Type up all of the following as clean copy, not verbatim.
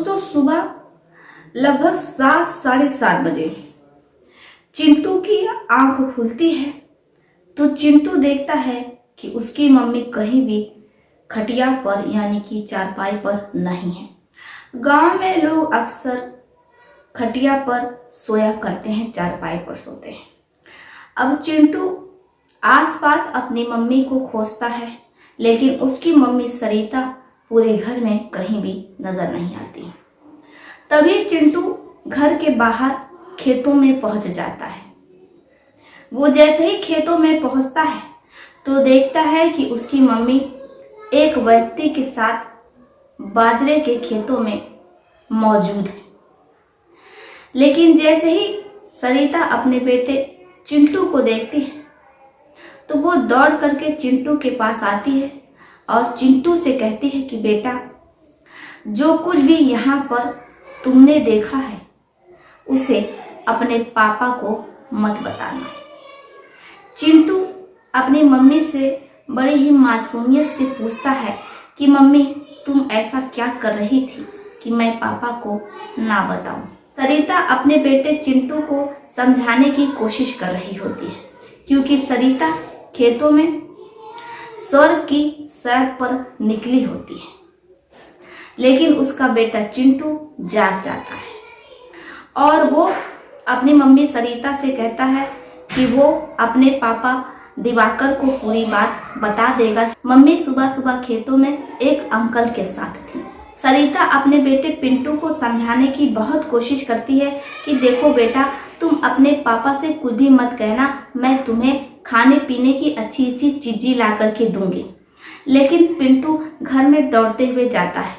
दोस्तों, सुबह लगभग 7 साढ़े 7 बजे चिंटू की आंख खुलती है तो चिंटू देखता है कि उसकी मम्मी कहीं भी खटिया पर यानी कि चारपाई पर नहीं है। गांव में लोग अक्सर खटिया पर सोया करते हैं, चारपाई पर सोते हैं। अब चिंटू आसपास अपनी मम्मी को खोजता है, लेकिन उसकी मम्मी सरिता पूरे घर में कहीं भी नजर नहीं आती। तभी चिंटू घर के बाहर खेतों में पहुंच जाता है। वो जैसे ही खेतों में पहुंचता है तो देखता है कि उसकी मम्मी एक व्यक्ति के साथ बाजरे के खेतों में मौजूद है। लेकिन जैसे ही सरिता अपने बेटे चिंटू को देखती है तो वो दौड़ करके चिंटू के पास आती है और चिंटू से कहती है कि बेटा, जो कुछ भी यहाँ पर तुमने देखा है उसे अपने पापा को मत बताना। चिंटू अपनी मम्मी से बड़ी ही मासूमियत से पूछता है कि मम्मी, तुम ऐसा क्या कर रही थी कि मैं पापा को ना बताऊं। सरिता अपने बेटे चिंटू को समझाने की कोशिश कर रही होती है, क्योंकि सरिता खेतों में स्वर्ग की सैर पर निकली होती है। लेकिन उसका बेटा चिंटू जाग जाता है और वो अपनी मम्मी सरिता से कहता है कि वो अपने पापा दिवाकर को पूरी बात बता देगा। मम्मी सुबह सुबह खेतों में एक अंकल के साथ थी। सरिता अपने बेटे पिंटू को समझाने की बहुत कोशिश करती है कि देखो बेटा, तुम अपने पापा से कुछ भी मत कहना, मैं तुम्हें खाने पीने की अच्छी अच्छी चीजें ला करके दूंगी। लेकिन पिंटू घर में दौड़ते हुए जाता है।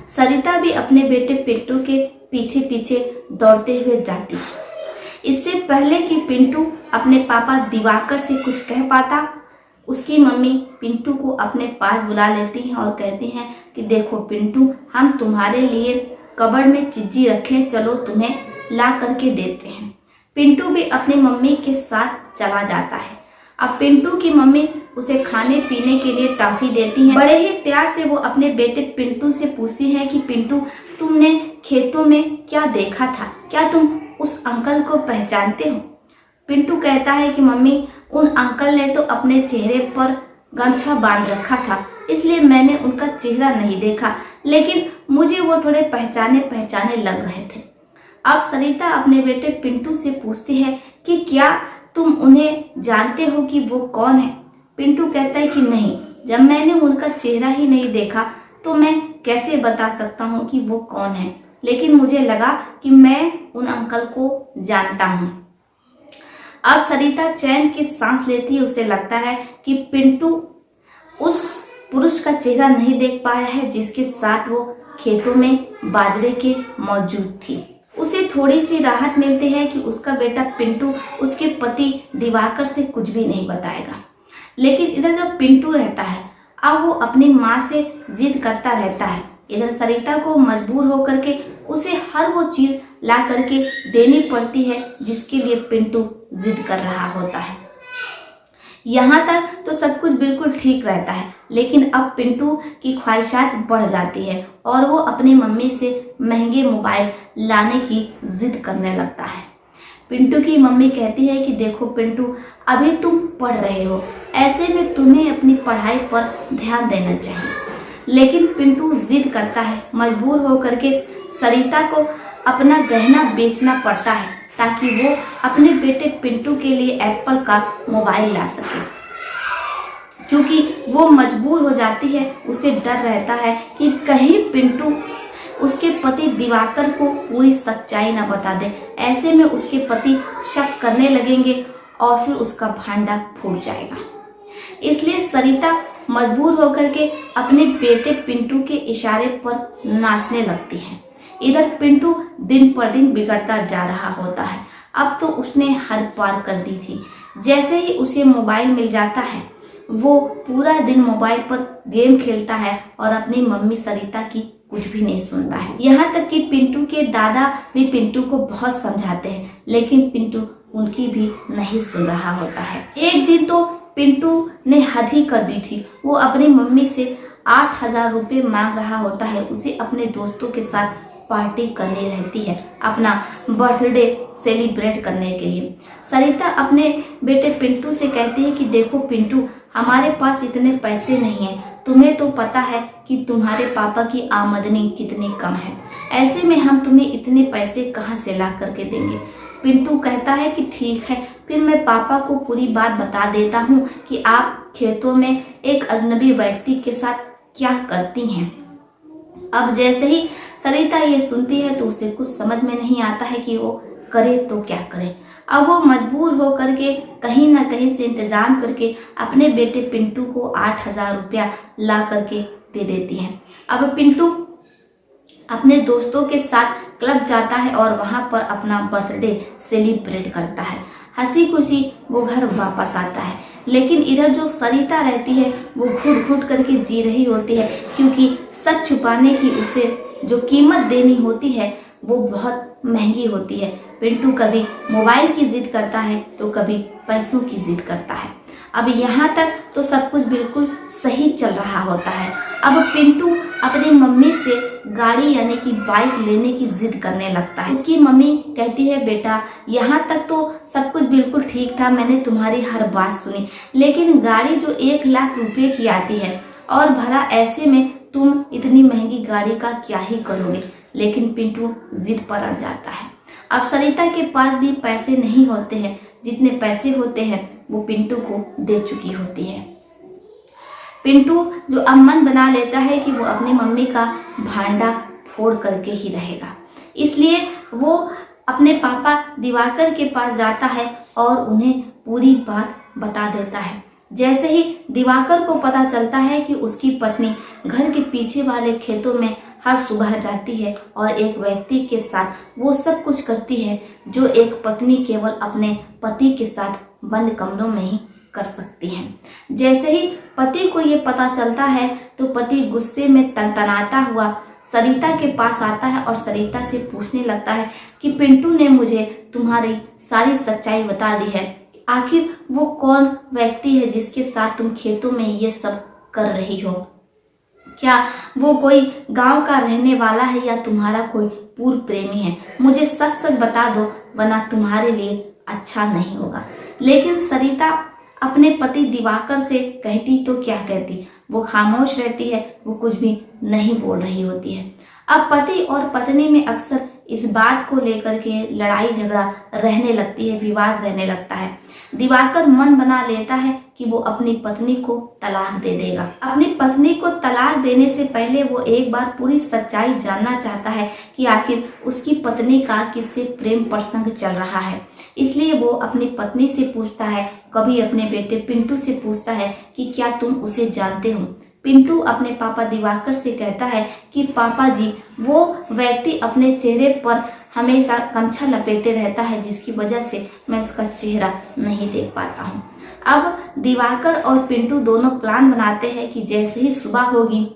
सरिता भी अपने बेटे पिंटू के पीछे पीछे दौड़ते हुए जाती है। इससे पहले कि पिंटू अपने पापा दिवाकर से कुछ कह पाता, उसकी मम्मी पिंटू को अपने पास बुला लेती हैं और कहती हैं कि देखो पिंटू, हम तुम्हारे लिए कबर्ड में चीज़ी रखे, चलो तुम्हें ला करके देते हैं। पिंटू भी अपनी मम्मी के साथ चला जाता है। अब पिंटू की मम्मी उसे खाने पीने के लिए टॉफी देती हैं। बड़े ही प्यार से वो अपने बेटे पिंटू से पूछती हैं कि पिंटू, तुमने खेतों में क्या देखा था? क्या तुम उस अंकल को पहचानते हो? पिंटू कहता है कि मम्मी, उन अंकल ने तो अपने चेहरे पर गमछा बांध रखा था, इसलिए मैंने उनका चेहरा नहीं देखा, लेकिन मुझे वो थोड़े पहचाने पहचाने लग रहे थे। अब सरिता अपने बेटे पिंटू से पूछती है कि क्या तुम उन्हें जानते हो कि वो कौन है? पिंटू कहता है कि नहीं, जब मैंने उनका चेहरा ही नहीं देखा तो मैं कैसे बता सकता हूँ कि वो कौन है, लेकिन मुझे लगा कि मैं उन अंकल को जानता हूँ। अब सरिता चैन की सांस लेती है। उसे लगता है कि पिंटू उस पुरुष का चेहरा नहीं देख पाया है जिसके साथ वो खेतों में बाजरे के मौजूद थी। उसे थोड़ी सी राहत मिलती है कि उसका बेटा पिंटू उसके पति दिवाकर से कुछ भी नहीं बताएगा। लेकिन इधर जब पिंटू रहता है, अब वो अपनी माँ से जिद करता रहता है। इधर सरिता को मजबूर होकर के उसे हर वो चीज ला करके देनी पड़ती है जिसके लिए पिंटू जिद कर रहा होता है। यहाँ तक तो सब कुछ बिल्कुल ठीक रहता है, लेकिन अब पिंटू की ख्वाहिशात बढ़ जाती है और वो अपनी मम्मी से महंगे मोबाइल लाने की जिद करने लगता है। पिंटू की मम्मी कहती है कि देखो पिंटू, अभी तुम पढ़ रहे हो, ऐसे में तुम्हें अपनी पढ़ाई पर ध्यान देना चाहिए। लेकिन पिंटू जिद करता है। मजबूर होकर के सरिता को अपना गहना बेचना पड़ता है ताकि वो अपने बेटे पिंटू के लिए एप्पल का मोबाइल ला सके, क्योंकि वो मजबूर हो जाती है। उसे डर रहता है कि कहीं पिंटू उसके पति दिवाकर को पूरी सच्चाई न बता दे। ऐसे में उसके पति शक करने लगेंगे और फिर उसका भांडा फूट जाएगा। इसलिए सरिता मजबूर होकर के अपने बेटे पिंटू के इशारे पर नाचने लगती है। इधर पिंटू दिन पर दिन बिगड़ता जा रहा होता है। अब तो उसने हद पार कर दी थी। जैसे ही उसे मोबाइल मिल जाता है, वो पूरा दिन मोबाइल पर गेम खेलता है और अपनी मम्मी सरिता की कुछ भी नहीं सुनता है। यहाँ तक कि पिंटू के दादा भी पिंटू को बहुत समझाते हैं, लेकिन पिंटू उनकी भी नहीं सुन रहा होता है। एक दिन तो पिंटू ने हद ही कर दी थी। वो अपनी मम्मी से 8,000 रुपये मांग रहा होता है उसे अपने दोस्तों के साथ पार्टी करनी रहती है अपना बर्थडे सेलिब्रेट करने के लिए। सरिता अपने बेटे पिंटू से कहती है कि देखो पिंटू, हमारे पास इतने पैसे नहीं हैं, तुम्हें तो पता है कि तुम्हारे पापा की आमदनी कितनी कम है, ऐसे में हम तुम्हें इतने पैसे कहाँ से ला करके देंगे। पिंटू कहता है कि ठीक है, फिर मैं पापा को पूरी बात बता देता हूँ कि आप खेतों में एक अजनबी व्यक्ति के साथ क्या करती हैं। अब जैसे ही सरिता ये सुनती है तो उसे कुछ समझ में नहीं आता है कि वो करे तो क्या करे। अब वो मजबूर होकर के कहीं ना कहीं से इंतजाम करके अपने बेटे पिंटू को 8,000 रुपया ला करके दे देती है। अब पिंटू अपने दोस्तों के साथ क्लब जाता है और वहां पर अपना बर्थडे सेलिब्रेट करता है। हंसी खुशी वो घर वापस आता है, लेकिन इधर जो सरिता रहती है वो घुट घुट करके जी रही होती है, क्योंकि सच छुपाने की उसे जो कीमत देनी होती है वो बहुत महंगी होती है। पिंटू कभी मोबाइल की जिद करता है तो कभी पैसों की जिद करता है। अब यहाँ तक तो सब कुछ बिल्कुल सही चल रहा होता है। अब पिंटू अपनी मम्मी से गाड़ी यानी कि बाइक लेने की जिद करने लगता है। उसकी मम्मी कहती है बेटा, यहाँ तक तो सब कुछ बिल्कुल ठीक था, मैंने तुम्हारी हर बात सुनी, लेकिन गाड़ी जो 1,00,000 रुपए की आती है और भला ऐसे में तुम इतनी महंगी गाड़ी का क्या ही करोगे। लेकिन पिंटू जिद पर अड़ जाता है। अब सरिता के पास भी पैसे नहीं होते हैं, जितने पैसे होते हैं वो पिंटू को दे चुकी होती है। पिंटू जो अब मन बना लेता है कि वो अपनी मम्मी का भांडा फोड़ करके ही रहेगा, इसलिए वो अपने पापा दिवाकर के पास जाता है और उन्हें पूरी बात बता देता है। जैसे ही दिवाकर को पता चलता है कि उसकी पत्नी घर के पीछे वाले खेतों में हर सुबह जाती है और एक व्यक्ति के साथ वो सब कुछ करती है जो एक पत्नी केवल अपने पति के साथ बंद कमरों में ही कर सकती है। जैसे ही पति को ये पता चलता है तो पति गुस्से में तनतनाता हुआ सरिता के पास आता है और सरिता से पूछने लगता है कि पिंटू ने मुझे तुम्हारी सारी सच्चाई बता दी है, आखिर वो कौन व्यक्ति है जिसके साथ तुम खेतों में ये सब कर रही हो? क्या वो कोई गांव का रहने वाला है या तुम्हारा कोई पूर्व प्रेमी है? मुझे सच सच बता दो, वरना तुम्हारे लिए अच्छा नहीं होगा। लेकिन सरिता अपने पति दिवाकर से कहती तो क्या कहती, वो खामोश रहती है, वो कुछ भी नहीं बोल रही होती है। अब पति और पत्नी में अक्सर इस बात को लेकर के लड़ाई झगड़ा रहने लगती है, विवाद रहने लगता है। दिवाकर मन बना लेता है कि वो अपनी पत्नी को तलाक दे देगा। अपनी पत्नी को तलाक देने से पहले वो एक बार पूरी सच्चाई जानना चाहता है कि आखिर उसकी पत्नी का किससे प्रेम प्रसंग चल रहा है। इसलिए वो अपनी पत्नी से पूछता है, कभी अपने बेटे पिंटू से पूछता है कि क्या तुम उसे जानते हो। पिंटू अपने पापा दिवाकर से कहता है कि पापा जी, वो व्यक्ति अपने चेहरे पर हमेशा गमछा लपेटे रहता है, जिसकी वजह से मैं उसका चेहरा नहीं देख पाता हूँ। अब दिवाकर और पिंटू दोनों प्लान बनाते हैं कि जैसे ही सुबह होगी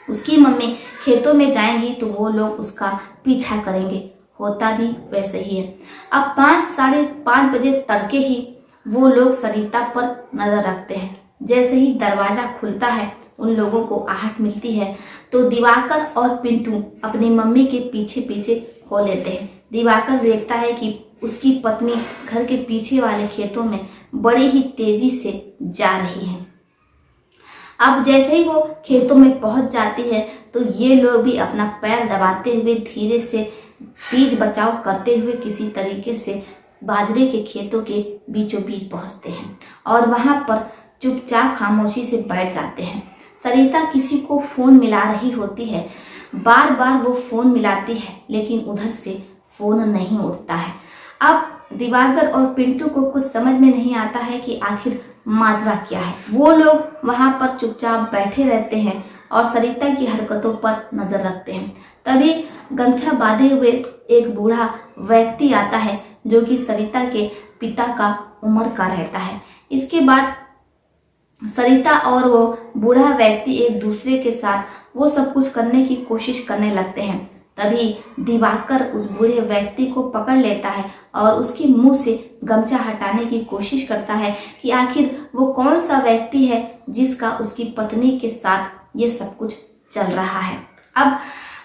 उसकी मम्मी खेतों में जाएंगी तो वो लोग उसका पीछा करेंगे। होता भी वैसे ही है। अब 5-5:30 बजे तड़के ही वो लोग सरिता पर नजर रखते हैं। जैसे ही दरवाजा खुलता है उन लोगों को आहट मिलती है तो दिवाकर और पिंटू अपनी मम्मी के पीछे पीछे हो लेते हैं। दिवाकर देखता है कि उसकी पत्नी घर के पीछे वाले खेतों में बड़ी ही तेजी से जा रही है। अब जैसे ही वो खेतों में पहुंच जाती है तो ये लोग भी अपना पैर दबाते हुए धीरे से बीच बचाव करते हुए किसी तरीके से बाजरे के खेतों के बीचों बीच पहुंचते हैं और वहां पर चुपचाप खामोशी से बैठ जाते हैं। सरिता किसी को फोन मिला रही होती है, बार बार वो फोन मिलाती है लेकिन उधर से फोन नहीं उठता है। अब दिवाकर और पिंटू को कुछ समझ में नहीं आता है कि आखिर माजरा क्या है। वो लोग वहां पर चुपचाप बैठे रहते हैं और सरिता की हरकतों पर नजर रखते हैं। तभी गमछा बांधे हुए एक बूढ़ा व्यक्ति आता है जो कि सरिता के पिता का उम्र का रहता है। इसके बाद सरिता और वो बूढ़ा व्यक्ति एक दूसरे के साथ वो सब कुछ करने की कोशिश करने लगते हैं। तभी दिवाकर उस बूढ़े व्यक्ति को पकड़ लेता है और उसके मुंह से गमछा हटाने की कोशिश करता है कि आखिर वो कौन सा व्यक्ति है जिसका उसकी पत्नी के साथ ये सब कुछ चल रहा है। अब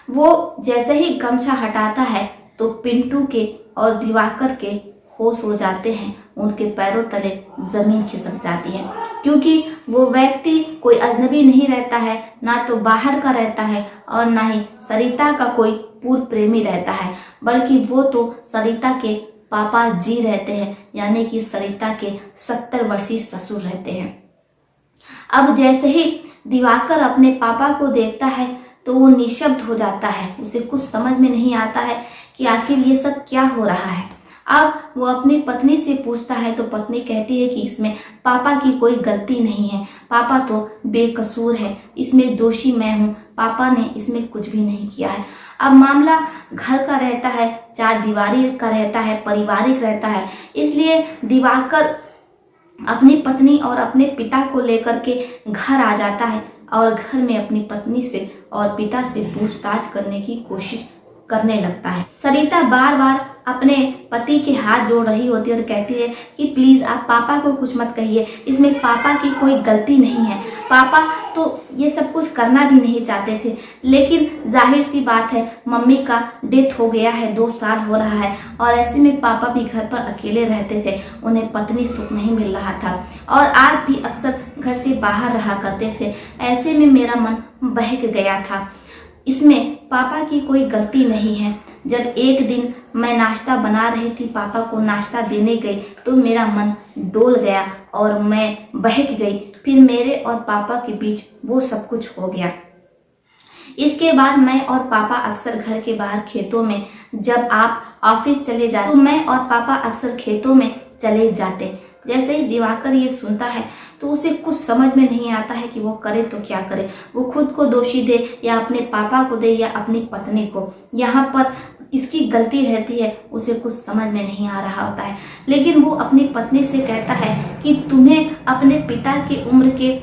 वो जैसे ही गमछा हटाता है तो पिंटू के और दिवाकर के होश उड़ जाते हैं, उनके पैरों तले जमीन खिसक जाती है, क्योंकि वो व्यक्ति कोई अजनबी नहीं रहता है, ना तो बाहर का रहता है और ना ही सरिता का कोई पूर्व प्रेमी रहता है, बल्कि वो तो सरिता के पापा जी रहते हैं, यानी कि सरिता के 70 वर्षीय ससुर रहते हैं। अब जैसे ही दिवाकर अपने पापा को देखता है तो वो निशब्द हो जाता है, उसे कुछ समझ में नहीं आता है कि आखिर ये सब क्या हो रहा है। अब वो अपनी पत्नी से पूछता है तो पत्नी कहती है कि इसमें पापा की कोई गलती नहीं है, पापा तो बेकसूर है, इसमें दोषी मैं हूँ, पापा ने इसमें कुछ भी नहीं किया है। अब मामला घर का रहता है, चार दीवारी का रहता है, पारिवारिक रहता है, इसलिए दिवाकर अपनी पत्नी और अपने पिता को लेकर के घर आ जाता है और घर में अपनी पत्नी से और पिता से पूछताछ करने की कोशिश करने लगता है। सरिता बार बार अपने पति के हाथ जोड़ रही होती है और कहती है कि प्लीज आप पापा को कुछ मत कहिए, इसमें पापा की कोई गलती नहीं है, पापा तो ये सब कुछ करना भी नहीं चाहते थे, लेकिन जाहिर सी बात है मम्मी का डेथ हो गया है, 2 साल हो रहा है और ऐसे में पापा भी घर पर अकेले रहते थे, उन्हें पत्नी सुख नहीं मिल रहा था और आप भी अक्सर घर से बाहर रहा करते थे, ऐसे में मेरा मन बहक गया था, इसमें पापा की कोई गलती नहीं है। जब एक दिन मैं नाश्ता बना रही थी, पापा को नाश्ता देने गई तो मेरा मन डोल गया और मैं बहक गई, फिर मेरे और पापा के बीच वो सब कुछ हो गया। इसके बाद मैं और पापा अक्सर घर के बाहर खेतों में, जब आप ऑफिस चले जाते तो मैं और पापा अक्सर खेतों में चले जाते। जैसे ही दिवाकर ये सुनता है तो उसे कुछ समझ में नहीं आता है कि वो करे तो क्या करे, वो खुद को दोषी दे या अपने पापा को दे या अपनी पत्नी को, यहाँ पर किसकी गलती रहती है उसे कुछ समझ में नहीं आ रहा होता है। लेकिन वो अपनी पत्नी से कहता है कि तुम्हें अपने पिता की उम्र के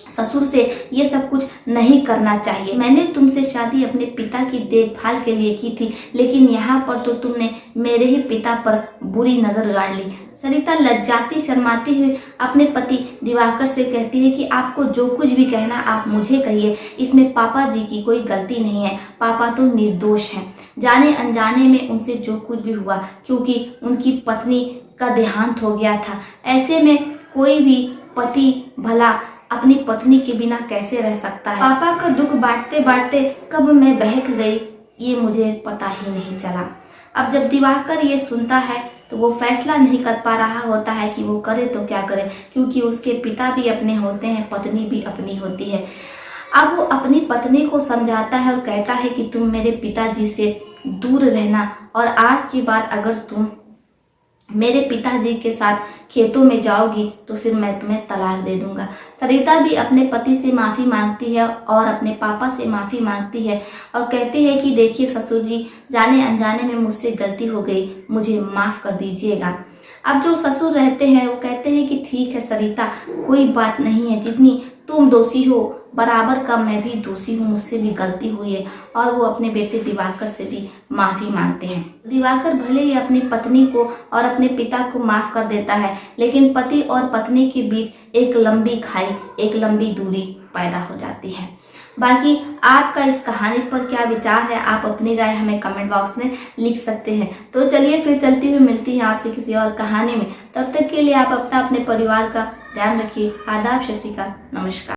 ससुर से ये सब कुछ नहीं करना चाहिए, मैंने तुमसे शादी अपने पिता की देखभाल के लिए की थी, लेकिन यहाँ पर तो तुमने मेरे ही पिता पर बुरी नजर गाड़ ली। सरिता लज्जाती शर्माती हुई अपने पति दिवाकर से कहती है कि आपको जो कुछ भी कहना आप मुझे कहिए, इसमें पापा जी की कोई गलती नहीं है, पापा तो निर्दोष हैं, जाने अनजाने में उनसे जो कुछ भी हुआ क्योंकि उनकी पत्नी का देहांत हो गया था, ऐसे में कोई भी पति भला अपनी पत्नी के बिना कैसे रह सकता है। पापा का दुख बांटते बांटते कब मैं बहक गई ये मुझे पता ही नहीं चला। अब जब दिवाकर ये सुनता है तो वो फैसला नहीं कर पा रहा होता है कि वो करे तो क्या करे, क्योंकि उसके पिता भी अपने होते हैं, पत्नी भी अपनी होती है। अब वो अपनी पत्नी को समझाता है और कहता है कि तुम मेरे पिताजी से दूर रहना और आज के बाद अगर तुम मेरे पिताजी के साथ खेतों में जाओगी तो फिर मैं तुम्हें तलाक दे दूंगा। सरिता भी अपने पति से माफ़ी मांगती है और अपने पापा से माफ़ी मांगती है और कहती है कि देखिए ससुर जी, जाने अनजाने में मुझसे गलती हो गई, मुझे माफ़ कर दीजिएगा। अब जो ससुर रहते हैं वो कहते हैं कि ठीक है सरिता, कोई बात नहीं है, जितनी तुम दोषी हो बराबर का मैं भी दोषी हूँ, मुझसे भी गलती हुई है, और वो अपने बेटे दिवाकर से भी माफ़ी मांगते हैं। दिवाकर भले ही अपनी पत्नी को और अपने पिता को माफ़ कर देता है, लेकिन पति और पत्नी के बीच एक लंबी खाई, एक लंबी दूरी पैदा हो जाती है। बाकी आपका इस कहानी पर क्या विचार है, आप अपनी राय हमें कमेंट बॉक्स में लिख सकते हैं। तो चलिए फिर चलती हुई मिलती है आपसे किसी और कहानी में, तब तक के लिए आप अपने परिवार का ध्यान रखिए। आदाब, सत श्री अकाल, नमस्कार।